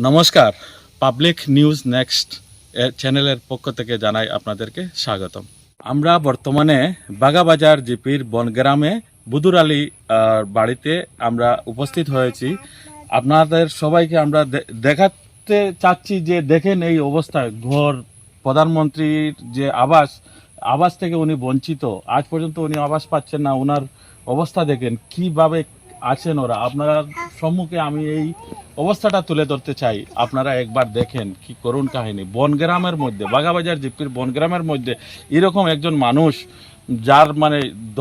নমস্কার, public news next চ্যানেলের পক্ষ থেকে জানাই আপনাদেরকে স্বাগতম। আমরা বর্তমানে বাগাবাজার জিপির বনগ্রামে বুদুর আলী বাড়িতে আমরা উপস্থিত হয়েছি। আপনাদের সবাইকে আমরা দেখাতে চাচ্ছি যে দেখেন এই অবস্থায় ঘর, প্রধানমন্ত্রীর যে আবাস থেকে উনি বঞ্চিত, আজ পর্যন্ত উনি আবাস পাচ্ছেন না। ওনার অবস্থা দেখেন কিভাবে আছেন ওরা। আপনার সম্মুখে আমি এই অবস্থাটা তুলে ধরতে চাই, আপনারা একবার দেখেন কি করুণ কাহিনী। বনগ্রামের মধ্যে, বাগাবাজার জিপির বনগ্রামের মধ্যে এরকম একজন মানুষ যার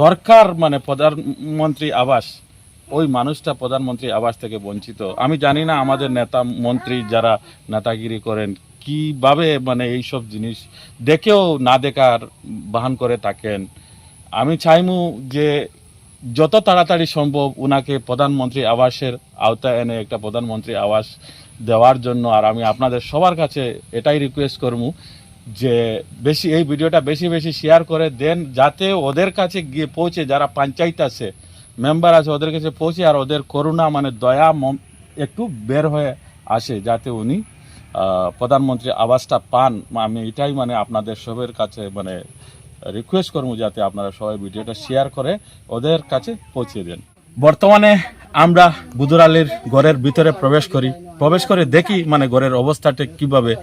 দরকার প্রধানমন্ত্রী আবাস, ওই মানুষটা প্রধানমন্ত্রী আবাস থেকে বঞ্চিত। আমি জানি না আমাদের নেতা মন্ত্রী যারা নেতাগিরি করেন কিভাবে এইসব জিনিস দেখেও না দেখার বাহান করে থাকেন। আমি চাইমু যে যত তাড়াতাড়ি সম্ভব ওনাকে প্রধানমন্ত্রী আবাসের আওতায় এনে একটা প্রধানমন্ত্রী আবাস দেওয়ার জন্য। আর আমি আপনাদের সবার কাছে এটাই রিকোয়েস্ট করবো যে এই ভিডিওটা বেশি বেশি শেয়ার করে দেন, যাতে ওদের কাছে গিয়ে পৌঁছে, যারা পঞ্চায়েত আছে, মেম্বার আছে, ওদের কাছে পৌঁছে আর ওদের করুণা দয়া একটু বের হয়ে আসে, যাতে উনি প্রধানমন্ত্রী আবাসটা পান। আমি এটাই আপনাদের সবার কাছে রিকোয়েস্ট করবো, যাতে আপনারা সবাই ভিডিওটা শেয়ার করে ওদের কাছে পৌঁছে দেন। বর্তমানে আমরা বুদুর আলীর ঘরের ভিতরে প্রবেশ করে দেখি ঘরের অবস্থাটা কিভাবে।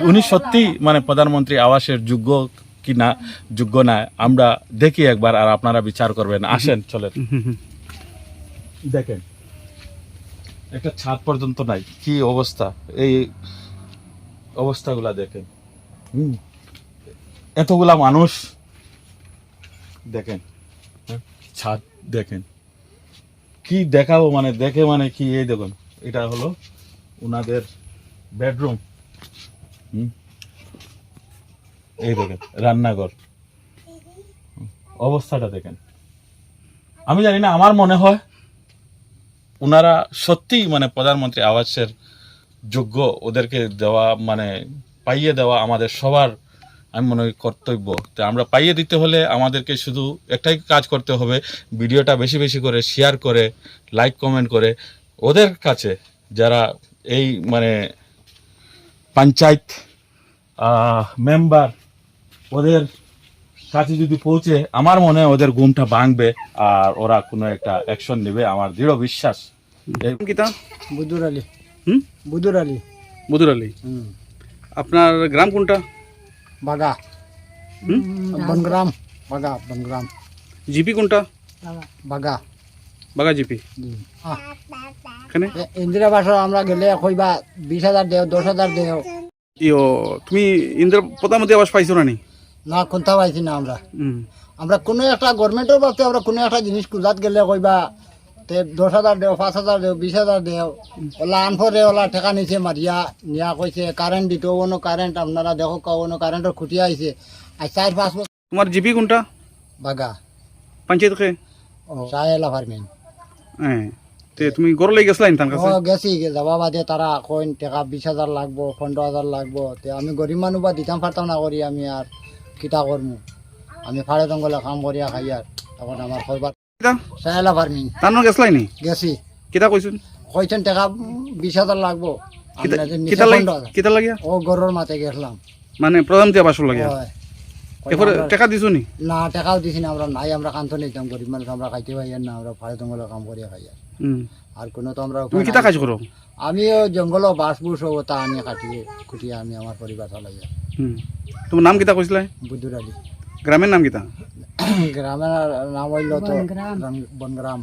উনি সত্যি প্রধানমন্ত্রী আবাসের যোগ্য কি না যোগ্য না, আমরা দেখি একবার, আর আপনারা বিচার করবেন। আসেন, চলেন দেখেন। একটা ছাদ পর্যন্ত নাই, কি অবস্থা। এই অবস্থাগুলা দেখেন, এতগুলা মানুষ দেখেন, ছাদ দেখেন, কি দেখাবো দেখে কি। এই দেখুন, এটা হলো ওনাদের বেডরুম, এই দেখেন রান্নাঘর, অবস্থাটা দেখেন। আমি জানি না, আমার মনে হয় ওনারা সত্যি প্রধানমন্ত্রী আবাসের যোগ্য। ওদেরকে দেওয়া পাইয়ে দেওয়া আমাদের সবার আমি মনে করি কর্তব্য। তো আমরা পাইয়ে দিতে হলে আমাদেরকে শুধু একটাই কাজ করতে হবে, ভিডিওটা বেশি বেশি করে শেয়ার করে, লাইক কমেন্ট করে ওদের কাছে, যারা এই পঞ্চায়েত মেম্বার, ওদের কাছে যদি পৌঁছে, আমার মনে হয় ওদের ঘুমটা ভাঙবে আর ওরা কোনো একটা অ্যাকশন নেবে, আমার দৃঢ় বিশ্বাস। বুদুর আলী। বুদুর আলী। বুদুর আলী। আপনার গ্রাম কোনটা? বাগা। বনগ্রাম। বাগা বনগ্রাম। জিপি কোনটা? বাগা। বাগা জিপি। এখানে ইন্দিরা বাসা আমরা গেলে কইবা 20,000 দেও, 10,000 দেও। তুমি প্রধানমন্ত্রী আবাস পাইছো না? না, কোনটা পাইছি না আমরা। আমরা কোনো একটা গভর্নমেন্টের বাস্তে আমরা কোনো একটা জিনিস কুজাত গেলে কইবা 10,000 দেও, 5,000 দেও, 20,000 দেও। ওলা আনফরে ওলা ঠেকা নিছে মারিয়া নিয়া কইছে কারেন্ট দিত, কোনো কারেন্ট আপনারা দেখো কোনো কারেন্টের খুঁটি আইছে। আর 4-5 বছর। তোমার জিপি কোনটা? বাগা পঞ্চায়েত কে? ও সাহেলা ফার্মিং। হ্যাঁ, তুমি গড় লাগি গেছলা তার কাছে? গেছি, যাবা বাদে তারা কইন টাকা 20,000 লাগবো, 15,000 লাগবো। তে আমি গরিব মানুষ বা দিতাম পারতাম না করি, আমি আর কিতা করমু। আমি ফাড়ে জঙ্গলে কাম করিয়া খাই, আর তখন আমার খবর সাহেলা ফার্মিং। তার নাম গেছলাই নি? গেছি। কিতা কইছুন? কইছেন টাকা 20,000 লাগবো। কিতা লাগিয়া? ও গরুর মাথায় গেছিলাম, প্রধানমন্ত্রী আবাস লাগিয়া। এরপরে টাকা দিছো নি? না, টাকাও দিছি না আমরা। নাই, আমরা কান্ত নিতাম, গরিব মানুষ আমরা খাইতে পাই না, আমরা ফাড়ে জঙ্গলে কাম করিয়া খাই। আর কোনো তো আমরা। তুমি কিতা কাজ করো? আমিও জঙ্গল বাস বুস হবো তা আনি খুঁটিয়ে আমি আমার পরিবার চালাই। তোমার নাম কিতা কইছিলা? বুদুর আলী। গ্রামের নাম কিতা? গ্রামের নাম হইল তো বনগ্রাম।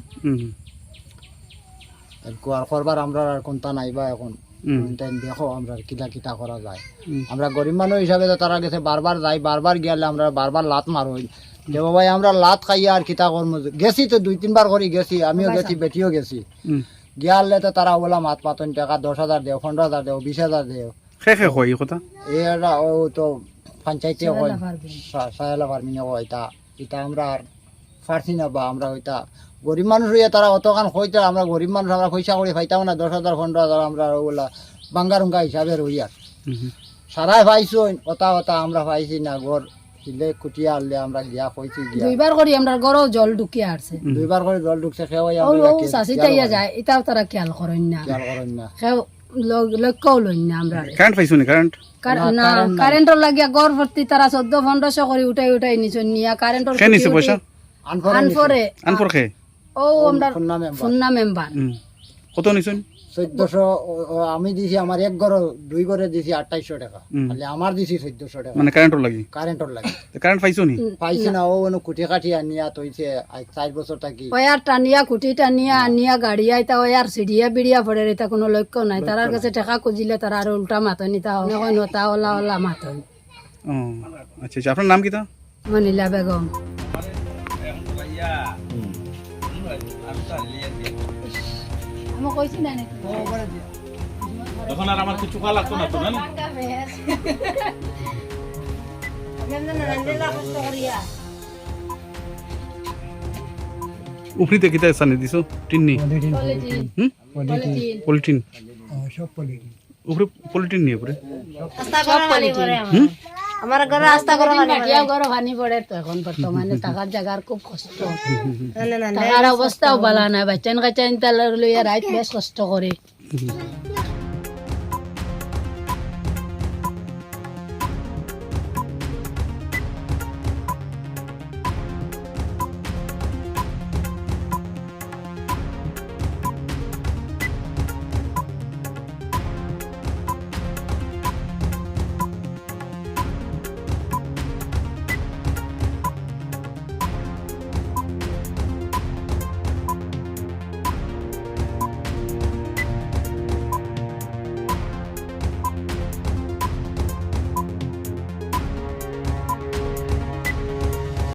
আর করবার আমরা আর কোনটা নাইবা এখন। দেখো আমরা কিতা কিতা করা যায়। আমরা গরিব মানুষ হিসাবে তো তারা গেছে, বারবার যাই, বারবার গেলে আমরা বারবার লাত মারো। দেব ভাই আমরা লাত খাইয়া আর কিতা করবো। গেছি তো 2-3 বার করে গেছি, আমিও গেছি, বেটিও গেছি। গিয়ালে তো তারা বলা মাত পাতন টাকা 10,000 দেও, 15,000 দেও, 20,000 দেও। কই কথা এরা ও তো পঞ্চায়েতে হয়, সাহেলা ফার্মিং হয়। এটা আমরা আর পারছি না, বা আমরা ওইটা গরিব মানুষ হইয়া তারা অতখান হইতে, আমরা গরিব মানুষ আমরা পয়সা করে পাইতাম না। 10,000 15,000 আমরা ওগুলা বাঙ্গারুঙ্গা হিসাবে রইয়া সারাই পাইছো। কথা আমরা পাইছি না। ঘর হিলে কুটিয়া আনলে আমরা গিয়া কইছি, গিয়া 2 বার করে আমরা গরো জল ঢুকিয়ে আসছে। 2 বার করে জল ঢুকছে, খেয়ে সাসি তাইয়া যায়, এটাও তারা খেয়াল করেন না। লক্ষ্যও লইন না আমরা কারেন্ট পাইছো নি কারেন্ট না কারেন্টর লাগিয়া গড় ভর্তি তারা 14-1500 করে উঠাই উঠাই নিচে নিয়া কারেন্টর কে নিছে পয়সা আনফরে আনপর খে ও আমরা নামে ফুন্না মেম্বার কত নিছেন 1400 আমি দিছি আমার এক ঘর দুই ঘরে দিছি 2800 টাকা খালি আমার দিছি 1400 টাকা মানে কারেন্টর লাগি কারেন্টর লাগে কারেন্ট পাইছো নি পাইছি না ও কুটি কাটি আনিয়া তৈছে 4 বছর থাকি ওয়ার টানিয়া কুটি টানিয়া আনিয়া গাড়ি আইতা ওয়ার সিডিয়া বিড়িয়া পড়ে এটা কোনো লক্ষ্য নাই তারার কাছে টাকা খুঁজিলে তারা আর উল্টা মাতনি তা অনেক নতা ওলা ওলা মাতনি ও আচ্ছা আচ্ছা আপনার নাম কি তা মনিলা বেগম আমি কইছি না নাকি তখন আর আমার কিছু খাওয়া লাগতো না তো না উফরিতে কিতা সানি দিছো টিন্নি হুম পলিটিন সব পলিটি উপরে পলিটিন নিয়ে উপরে আমার ঘরে রাস্তা করে মাটিয়া ঘর ভানি পড়ে তো এখন বর্তমানে টাকার জায়গার খুব কষ্ট টাকার অবস্থাও ভালো নাই বাচ্চান কাচ্চান তার লইয়া রাইত বেশ কষ্ট করে